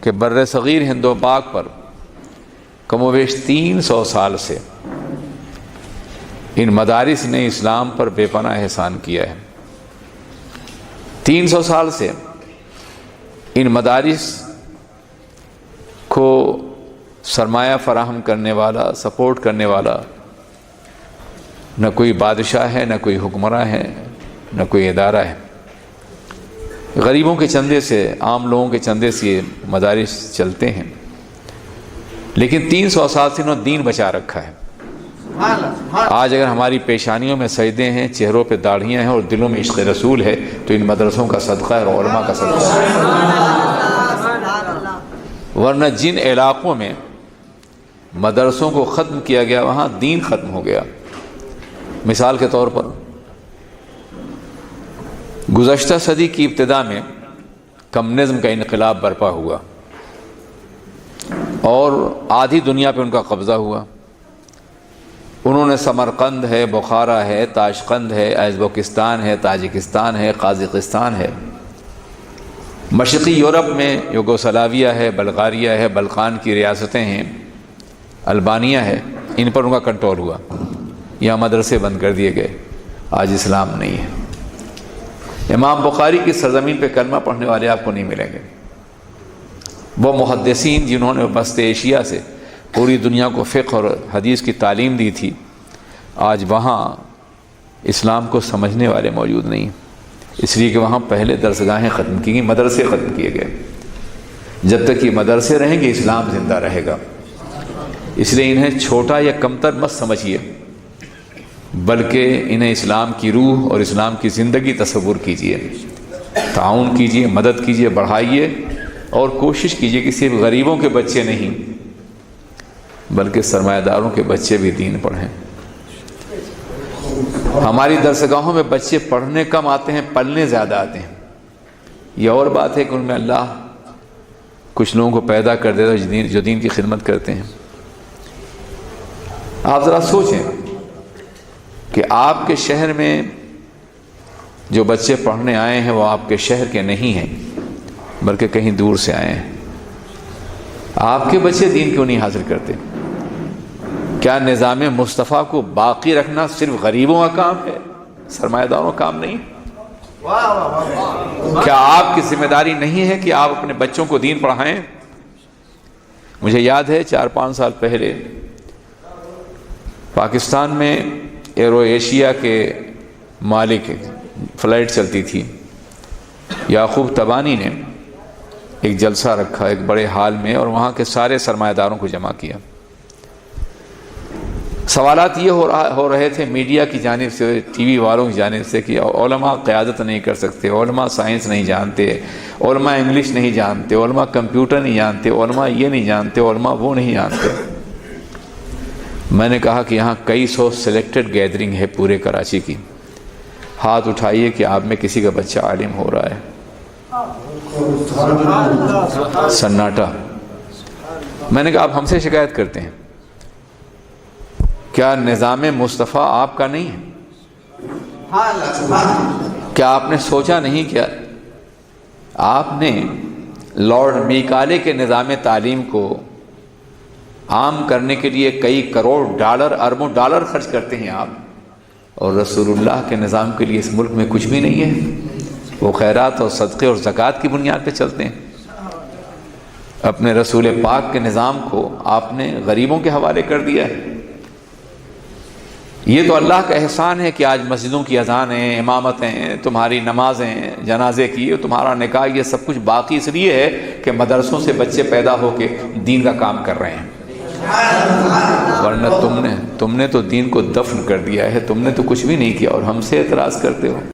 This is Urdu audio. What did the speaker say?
کہ بر صغیر ہند و پاک پر کم و بیش 300 سال سے ان مدارس نے اسلام پر بے پناہ احسان کیا ہے۔ 300 سال سے ان مدارس کو سرمایہ فراہم کرنے والا، سپورٹ کرنے والا نہ کوئی بادشاہ ہے، نہ کوئی حکمراں ہے، نہ کوئی ادارہ ہے۔ غریبوں کے چندے سے، عام لوگوں کے چندے سے یہ مدارس چلتے ہیں، لیکن 300 سال سے انہوں نے دین بچا رکھا ہے۔ آج اگر ہماری پیشانیوں میں سجدے ہیں، چہروں پہ داڑھیاں ہیں اور دلوں میں عشق رسول ہے تو ان مدرسوں کا صدقہ ہے اور علماء کا صدقہ ہے۔ ورنہ جن علاقوں میں مدرسوں کو ختم کیا گیا وہاں دین ختم ہو گیا۔ مثال کے طور پر گزشتہ صدی کی ابتدا میں کمیونزم کا انقلاب برپا ہوا اور آدھی دنیا پہ ان کا قبضہ ہوا۔ انہوں نے سمرقند ہے، بخارا ہے، تاشقند ہے، ازبکستان ہے، تاجکستان ہے، قازقستان ہے، مشرقی یورپ میں یوگوسلاویہ ہے، بلغاریہ ہے، بلقان کی ریاستیں ہیں، البانیہ ہے، ان پر ان کا کنٹرول ہوا۔ یہاں مدرسے بند کر دیے گئے، آج اسلام نہیں ہے۔ امام بخاری کی سرزمین پہ کلمہ پڑھنے والے آپ کو نہیں ملیں گے۔ وہ محدثین جنہوں نے وسط ایشیا سے پوری دنیا کو فقہ اور حدیث کی تعلیم دی تھی، آج وہاں اسلام کو سمجھنے والے موجود نہیں، اس لیے کہ وہاں پہلے درسگاہیں ختم کی گئی، مدرسے ختم کیے گئے۔ جب تک یہ مدرسے رہیں گے اسلام زندہ رہے گا۔ اس لیے انہیں چھوٹا یا کمتر مت سمجھیے، بلکہ انہیں اسلام کی روح اور اسلام کی زندگی تصور کیجیے، تعاون کیجیے، مدد کیجیے، بڑھائیے اور کوشش کیجیے کہ صرف غریبوں کے بچے نہیں بلکہ سرمایہ داروں کے بچے بھی دین پڑھیں۔ ہماری درسگاہوں میں بچے پڑھنے کم آتے ہیں، پلنے زیادہ آتے ہیں۔ یہ اور بات ہے کہ ان میں اللہ کچھ لوگوں کو پیدا کر دیتا ہے جو دین کی خدمت کرتے ہیں۔ آپ ذرا سوچیں کہ آپ کے شہر میں جو بچے پڑھنے آئے ہیں وہ آپ کے شہر کے نہیں ہیں بلکہ کہیں دور سے آئے ہیں۔ آپ کے بچے دین کیوں نہیں حاصل کرتے؟ کیا نظام مصطفیٰ کو باقی رکھنا صرف غریبوں کا کام ہے، سرمایہ داروں کا کام نہیں؟ کیا آپ کی ذمہ داری نہیں ہے کہ آپ اپنے بچوں کو دین پڑھائیں؟ مجھے یاد ہے 4-5 سال پہلے پاکستان میں ایرو ایشیا کے مالک فلائٹ چلتی تھی، یعقوب تبانی نے ایک جلسہ رکھا ایک بڑے ہال میں اور وہاں کے سارے سرمایہ داروں کو جمع کیا۔ سوالات یہ ہو رہے تھے میڈیا کی جانب سے، ٹی وی والوں کی جانب سے کہ علماء قیادت نہیں کر سکتے، علماء سائنس نہیں جانتے، علماء انگلش نہیں جانتے، علماء کمپیوٹر نہیں جانتے، علماء یہ نہیں جانتے، علماء وہ نہیں جانتے۔ میں نے کہا کہ یہاں کئی سو سلیکٹڈ گیدرنگ ہے پورے کراچی کی، ہاتھ اٹھائیے کہ آپ میں کسی کا بچہ عالم ہو رہا ہے۔ سناٹا۔ میں نے کہا آپ ہم سے شکایت کرتے ہیں، کیا نظام مصطفیٰ آپ کا نہیں ہے؟ کیا آپ نے سوچا نہیں کیا آپ نے لارڈ میکالے کے نظام تعلیم کو عام کرنے کے لیے کئی کروڑ ڈالر، اربوں ڈالر خرچ کرتے ہیں آپ، اور رسول اللہ کے نظام کے لیے اس ملک میں کچھ بھی نہیں ہے؟ وہ خیرات اور صدقے اور زکوٰۃ کی بنیاد پہ چلتے ہیں۔ اپنے رسول پاک کے نظام کو آپ نے غریبوں کے حوالے کر دیا ہے۔ یہ تو اللہ کا احسان ہے کہ آج مسجدوں کی اذانیں، امامتیں، تمہاری نمازیں، جنازے کی، تمہارا نکاح، یہ سب کچھ باقی اس لیے ہے کہ مدرسوں سے بچے پیدا ہو کے دین کا کام کر رہے ہیں۔ ورنہ تم نے تو دین کو دفن کر دیا ہے، تم نے تو کچھ بھی نہیں کیا اور ہم سے اعتراض کرتے ہو۔